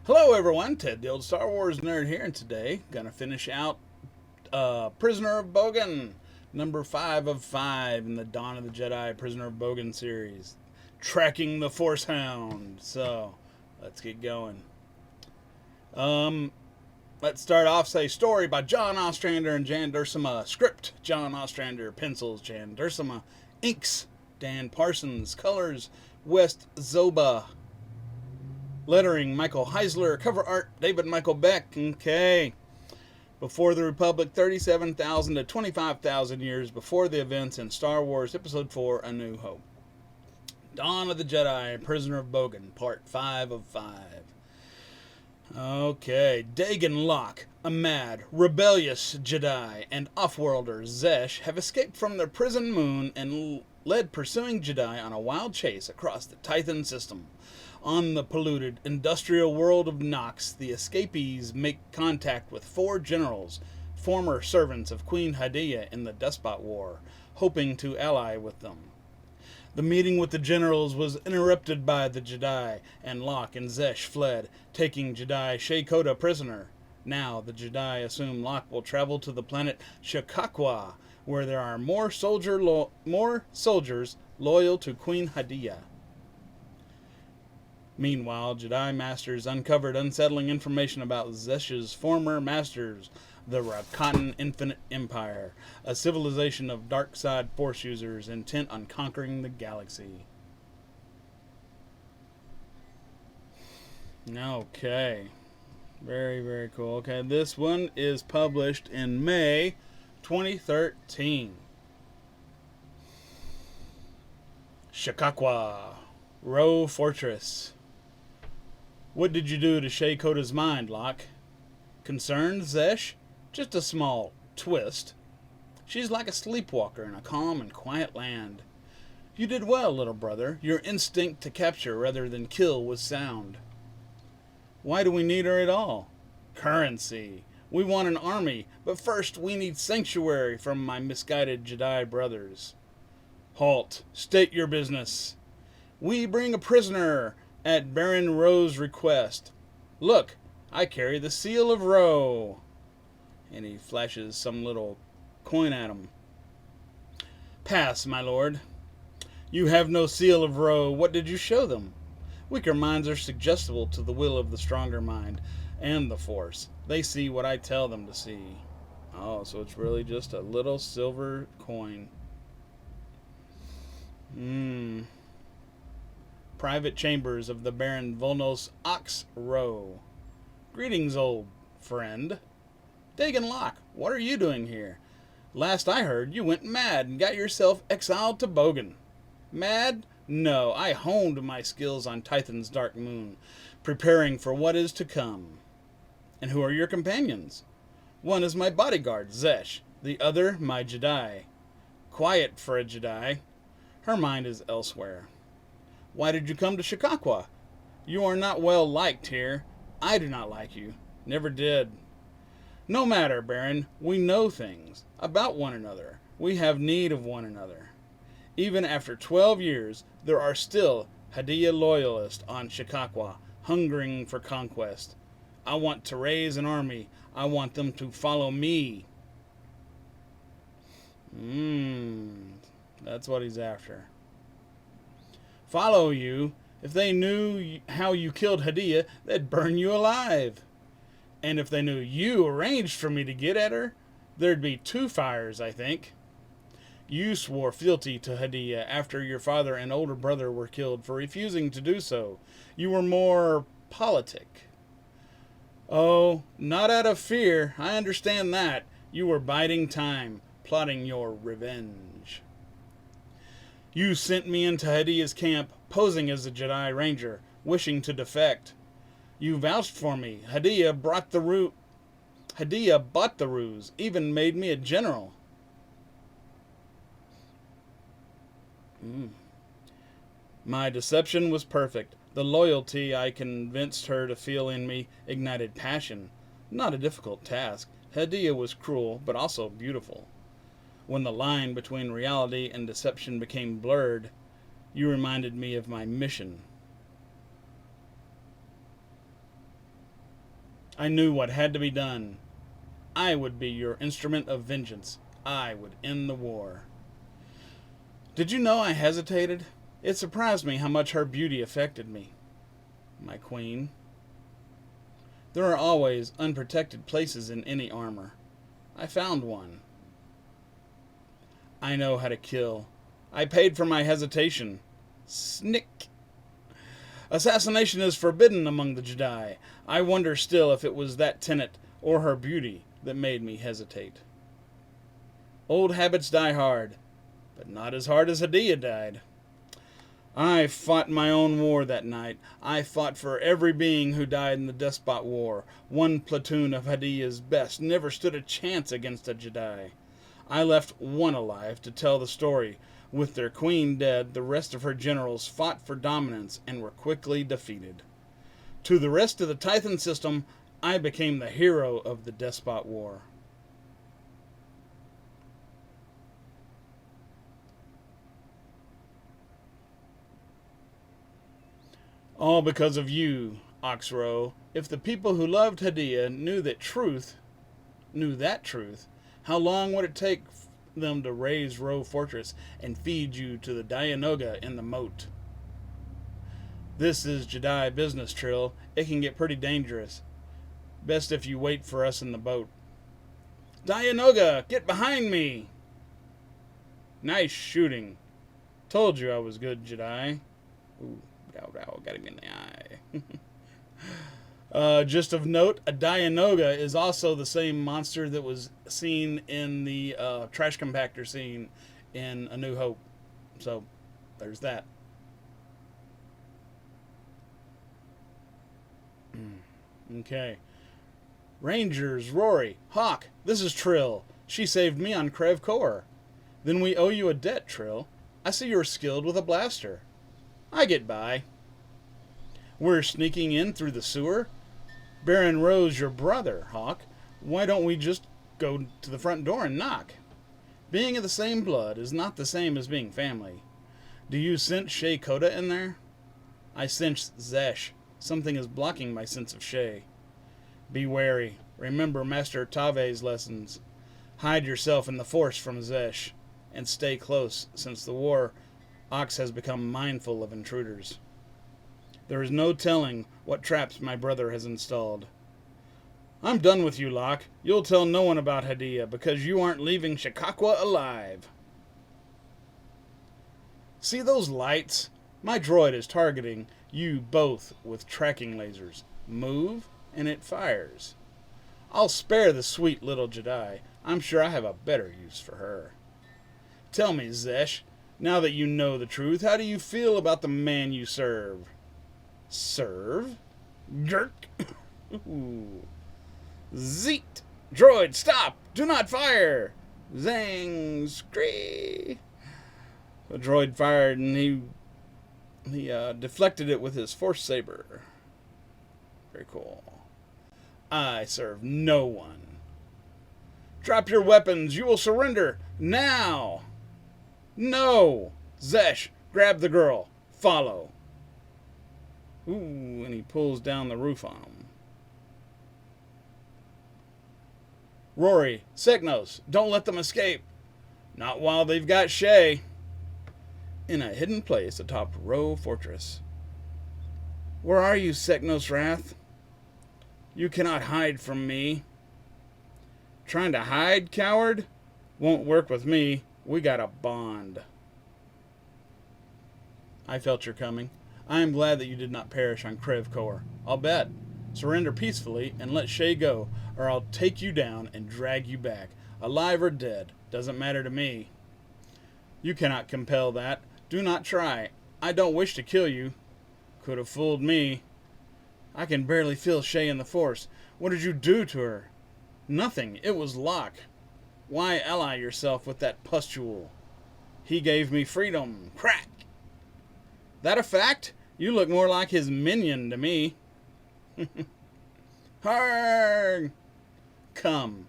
Hello, everyone. Ted, the old Star Wars nerd here, and today gonna finish out Prisoner of Bogan, number 5 of 5 in the Dawn of the Jedi Prisoner of Bogan series, tracking the Force Hound. So, let's get going. Um, let's start off. Say story by John Ostrander and Jan Duursema. Script: John Ostrander. Pencils: Jan Duursema. Inks: Dan Parsons. Colors: Wes Dzioba. Lettering: Michael Heisler. Cover art: David Michael Beck. Okay. Before the Republic, 37,000 to 25,000 years before the events in Star Wars Episode 4: A New Hope. Dawn of the Jedi, Prisoner of Bogan, Part 5 of 5. Okay. Dagan Locke, a mad, rebellious Jedi, and offworlder Zesh have escaped from their prison moon and led pursuing Jedi on a wild chase across the Tython system. On the polluted industrial world of Nox, the escapees make contact with 4 generals, former servants of Queen Hadiyah in the Despot War, hoping to ally with them. The meeting with the generals was interrupted by the Jedi, and Locke and Zesh fled, taking Jedi Shaykoda prisoner. Now, the Jedi assume Locke will travel to the planet Shikakwa, where there are more soldiers loyal to Queen Hadiyah. Meanwhile, Jedi Masters uncovered unsettling information about Zesh's former masters, the Rakatan Infinite Empire, a civilization of dark side Force users intent on conquering the galaxy. Okay. Very, very cool. Okay, this one is published in May 2013. Shikakwa, Row Fortress. What did you do to Shaykoda's mind, Locke? Concerned, Zesh? Just a small twist. She's like a sleepwalker in a calm and quiet land. You did well, little brother. Your instinct to capture rather than kill was sound. Why do we need her at all? Currency. We want an army, but first we need sanctuary from my misguided Jedi brothers. Halt. State your business. We bring a prisoner at Baron Roe's request. Look, I carry the seal of Roe. And he flashes some little coin at him. Pass, my lord. You have no seal of Roe. What did you show them? Weaker minds are suggestible to the will of the stronger mind and the Force. They see what I tell them to see. Oh, so it's really just a little silver coin. Private chambers of the Baron Volnos Ox Roe. Greetings, old friend. Dagan Locke, what are you doing here? Last I heard, you went mad and got yourself exiled to Bogan. Mad? No, I honed my skills on Tython's dark moon, preparing for what is to come. And who are your companions? One is my bodyguard, Zesh. The other, my Jedi. Quiet for a Jedi. Her mind is elsewhere. Why did you come to Shikakwa? You are not well liked here. I do not like you. Never did. No matter, Baron. We know things about one another. We have need of one another. Even after 12 years, there are still Hadiyah loyalists on Shikakwa, hungering for conquest. I want to raise an army. I want them to follow me. That's what he's after. Follow you? If they knew how you killed Hadiyah, they'd burn you alive. And if they knew you arranged for me to get at her, there'd be 2 fires, I think. You swore fealty to Hadiyah after your father and older brother were killed for refusing to do so. You were more politic. Oh, not out of fear. I understand that. You were biding time, plotting your revenge. You sent me into Hadiyah's camp, posing as a Jedi Ranger, wishing to defect. You vouched for me. Hadiyah bought the ruse, even made me a general. My deception was perfect. The loyalty I convinced her to feel in me ignited passion. Not a difficult task. Hadiyah was cruel, but also beautiful. When the line between reality and deception became blurred, you reminded me of my mission. I knew what had to be done. I would be your instrument of vengeance. I would end the war. Did you know I hesitated? It surprised me how much her beauty affected me. My queen. There are always unprotected places in any armor. I found one. I know how to kill. I paid for my hesitation. Snick. Assassination is forbidden among the Jedi. I wonder still if it was that tenet or her beauty that made me hesitate. Old habits die hard, but not as hard as Hadiyah died. I fought my own war that night. I fought for every being who died in the Despot War. One platoon of Hadiyah's best never stood a chance against a Jedi. I left one alive to tell the story. With their queen dead, the rest of her generals fought for dominance and were quickly defeated. To the rest of the Titan system, I became the hero of the Despot War. All because of you, Oxrow. If the people who loved Hadiyah knew that truth, how long would it take them to raise Row Fortress and feed you to the Dianoga in the moat? This is Jedi business, Trill. It can get pretty dangerous. Best if you wait for us in the boat. Dianoga, get behind me! Nice shooting. Told you I was good, Jedi. Ooh, got him in the eye. Just of note, a Dianoga is also the same monster that was seen in the trash compactor scene in A New Hope. So, there's that. Okay. Rangers, Rory, Hawk, this is Trill. She saved me on Krev Kor. Then we owe you a debt, Trill. I see you're skilled with a blaster. I get by. We're sneaking in through the sewer. Baron Rose, your brother, Hawk. Why don't we just go to the front door and knock? Being of the same blood is not the same as being family. Do you sense Shay Koda in there? I sense Zesh. Something is blocking my sense of Shay. Be wary. Remember Master Tave's lessons. Hide yourself in the Force from Zesh. And stay close, since the war, Ox has become mindful of intruders. There is no telling what traps my brother has installed. I'm done with you, Locke. You'll tell no one about Hadiyah, because you aren't leaving Shikakwa alive. See those lights? My droid is targeting you both with tracking lasers. Move, and it fires. I'll spare the sweet little Jedi. I'm sure I have a better use for her. Tell me, Zesh, now that you know the truth, how do you feel about the man you serve? Serve? Jerk. Ooh. Zeet! Droid, stop! Do not fire! Zang! Scree! The droid fired and he deflected it with his force saber. Very cool. I serve no one. Drop your weapons. You will surrender. Now! No! Zesh, grab the girl. Follow. Ooh, and he pulls down the roof on him. Rory, Seknos, don't let them escape. Not while they've got Shay. In a hidden place atop Row Fortress. Where are you, Seknos Wrath? You cannot hide from me. Trying to hide, coward? Won't work with me. We got a bond. I felt your coming. I am glad that you did not perish on Krev Kor. I'll bet. Surrender peacefully and let Shay go, or I'll take you down and drag you back. Alive or dead, doesn't matter to me. You cannot compel that. Do not try. I don't wish to kill you. Could have fooled me. I can barely feel Shay in the Force. What did you do to her? Nothing. It was Locke. Why ally yourself with that pustule? He gave me freedom. Crack! That a fact? You look more like his minion to me. Harg! Come.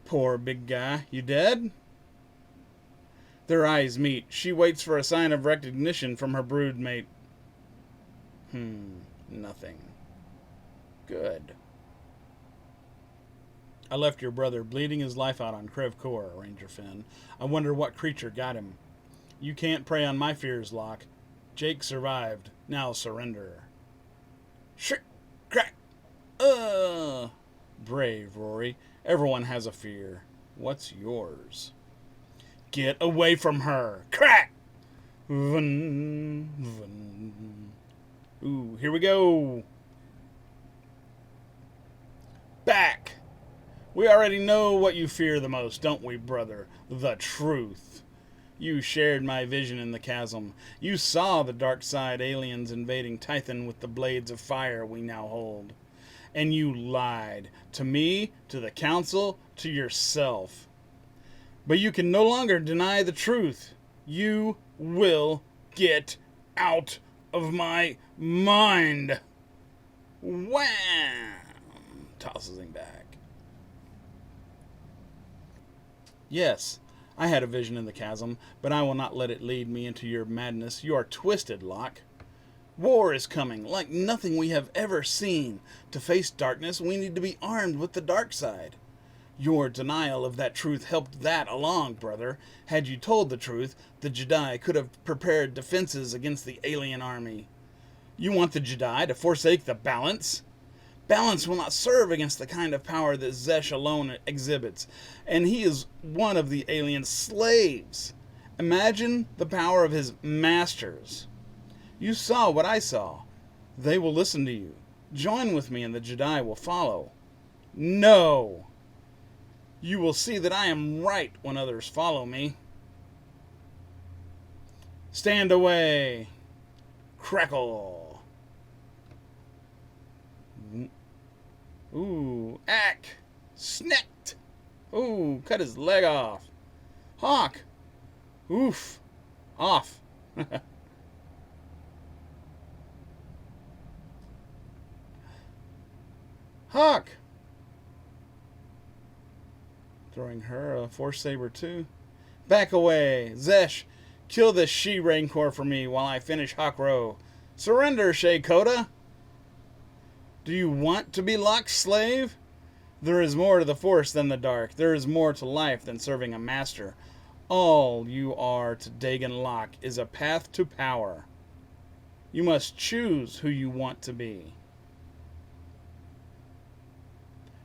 Poor big guy. You dead? Their eyes meet. She waits for a sign of recognition from her broodmate. Nothing. Good. I left your brother bleeding his life out on Krev Kor, Ranger Finn. I wonder what creature got him. You can't prey on my fears, Locke. Jake survived. Now surrender. Shriek! Crack! Brave, Rory. Everyone has a fear. What's yours? Get away from her! Crack! Vun, vun. Ooh, here we go! Back! We already know what you fear the most, don't we, brother? The truth. You shared my vision in the chasm. You saw the dark side aliens invading Titan with the blades of fire we now hold. And you lied. To me, to the council, to yourself. But you can no longer deny the truth. You will get out of my mind. Wham! Tosses him back. Yes, I had a vision in the chasm, but I will not let it lead me into your madness. You are twisted, Locke. War is coming, like nothing we have ever seen. To face darkness, we need to be armed with the dark side. Your denial of that truth helped that along, brother. Had you told the truth, the Jedi could have prepared defenses against the alien army. You want the Jedi to forsake the balance? Balance will not serve against the kind of power that Zesh alone exhibits, and he is one of the alien slaves. Imagine the power of his masters. You saw what I saw. They will listen to you. Join with me and the Jedi will follow. No! You will see that I am right when others follow me. Stand away! Crackle! Ooh, ack! Snecked! Ooh, cut his leg off. Hawk! Oof! Off! Hawk! Throwing her a Force Saber too. Back away! Zesh! Kill this she-rancor for me while I finish Hawk Row. Surrender, Shea-Koda! Do you want to be Locke's slave? There is more to the Force than the dark. There is more to life than serving a master. All you are to Dagan Locke is a path to power. You must choose who you want to be.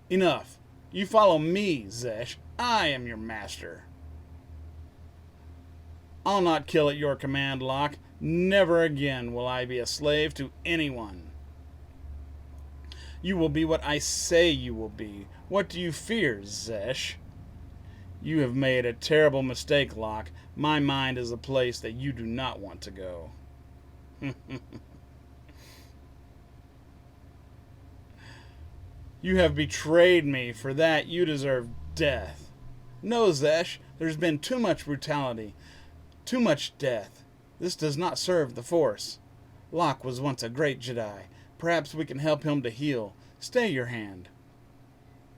Enough. You follow me, Zesh. I am your master. I'll not kill at your command, Locke. Never again will I be a slave to anyone. You will be what I say you will be. What do you fear, Zesh? You have made a terrible mistake, Locke. My mind is a place that you do not want to go. You have betrayed me. For that, you deserve death. No, Zesh, there's been too much brutality, too much death. This does not serve the Force. Locke was once a great Jedi. Perhaps we can help him to heal. Stay your hand.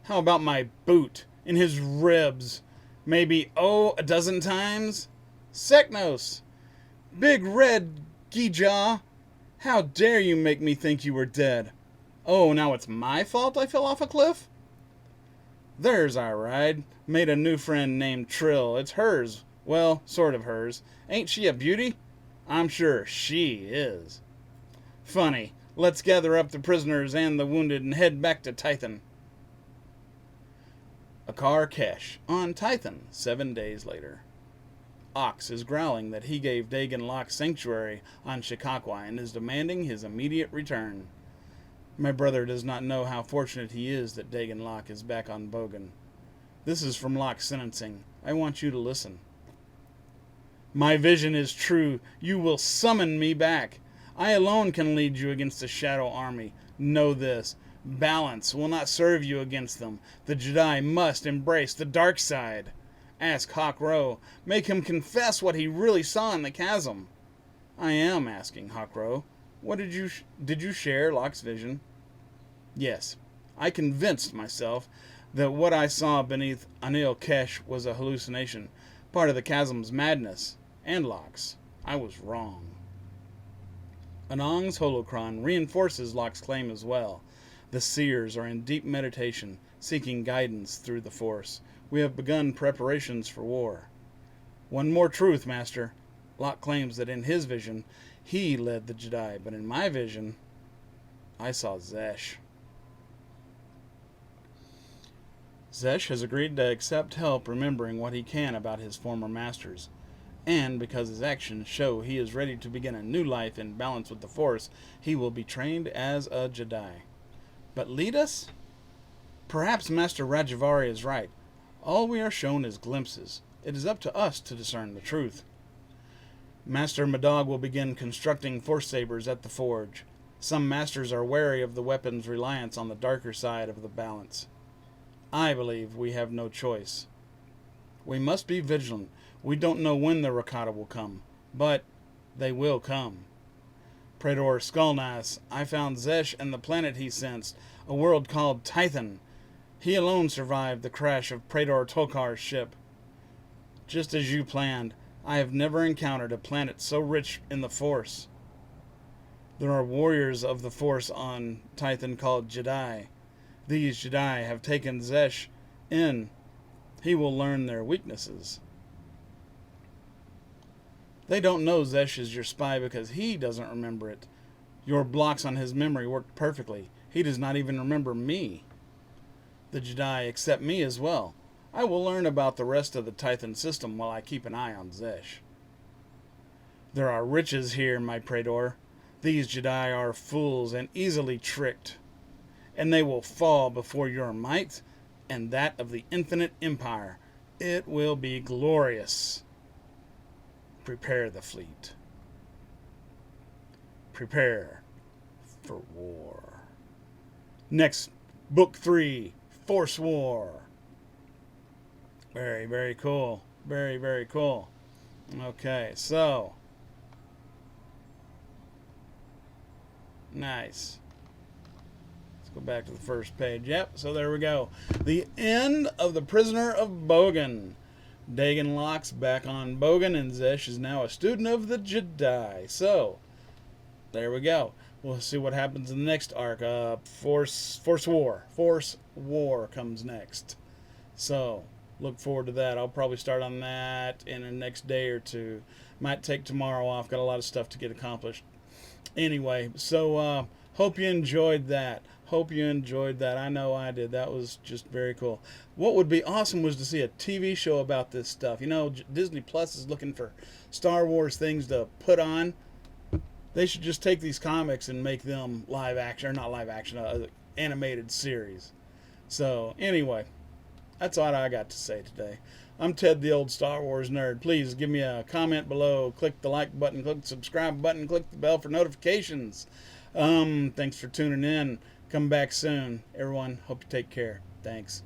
How about my boot in his ribs? Maybe, a dozen times? Seknos! Big Red Geejaw! How dare you make me think you were dead? Oh, now it's my fault I fell off a cliff? There's our ride. Made a new friend named Trill. It's hers. Well, sort of hers. Ain't she a beauty? I'm sure she is. Funny. Let's gather up the prisoners and the wounded and head back to Titan. Akar Kesh, on Titan, 7 days later. Ox is growling that he gave Dagan Locke sanctuary on Shikakwa and is demanding his immediate return. My brother does not know how fortunate he is that Dagan Locke is back on Bogan. This is from Locke's sentencing. I want you to listen. My vision is true. You will summon me back. I alone can lead you against the Shadow Army. Know this. Balance will not serve you against them. The Jedi must embrace the dark side. Ask Hawk Row. Make him confess what he really saw in the chasm. I am asking, Hawk Row. What did you share Locke's vision? Yes. I convinced myself that what I saw beneath Anil Kesh was a hallucination, part of the chasm's madness, and Locke's. I was wrong. Anong's holocron reinforces Locke's claim as well. The seers are in deep meditation, seeking guidance through the Force. We have begun preparations for war. One more truth, Master. Locke claims that in his vision, he led the Jedi, but in my vision, I saw Zesh. Zesh has agreed to accept help remembering what he can about his former masters. And because his actions show he is ready to begin a new life in balance with the Force, he will be trained as a Jedi. But lead us? Perhaps Master Rajavari is right. All we are shown is glimpses. It is up to us to discern the truth. Master Madog will begin constructing Force sabers at the forge. Some masters are wary of the weapon's reliance on the darker side of the balance. I believe we have no choice. We must be vigilant. We don't know when the Rakata will come, but they will come. Praetor Skulnas, I found Zesh and the planet he sensed, a world called Tython. He alone survived the crash of Praetor Tokar's ship. Just as you planned, I have never encountered a planet so rich in the Force. There are warriors of the Force on Tython called Jedi. These Jedi have taken Zesh in. He will learn their weaknesses. They don't know Zesh is your spy because he doesn't remember it. Your blocks on his memory worked perfectly. He does not even remember me. The Jedi accept me as well. I will learn about the rest of the Tython system while I keep an eye on Zesh. There are riches here, my Praetor. These Jedi are fools and easily tricked. And they will fall before your might and that of the infinite empire. It will be glorious. Prepare the fleet. Prepare for war. Next, Book 3, Force War. Very, very cool. Very, very cool. Okay, so. Nice. Let's go back to the first page. Yep, so there we go. The end of The Prisoner of Bogan. Dagan Locke's back on Bogan, and Zesh is now a student of the Jedi. So, there we go. We'll see what happens in the next arc. Force War. Force War comes next. So, look forward to that. I'll probably start on that in the next day or two. Might take tomorrow off. Got a lot of stuff to get accomplished. Anyway, so hope you enjoyed that. Hope you enjoyed that. I know I did. That was just very cool. What would be awesome was to see a TV show about this stuff. You know, Disney Plus is looking for Star Wars things to put on. They should just take these comics and make them live action, or not live action, animated series. So, anyway, that's all I got to say today. I'm Ted, the old Star Wars nerd. Please give me a comment below. Click the like button, click the subscribe button, click the bell for notifications. Thanks for tuning in. Come back soon. Everyone, hope you take care. Thanks.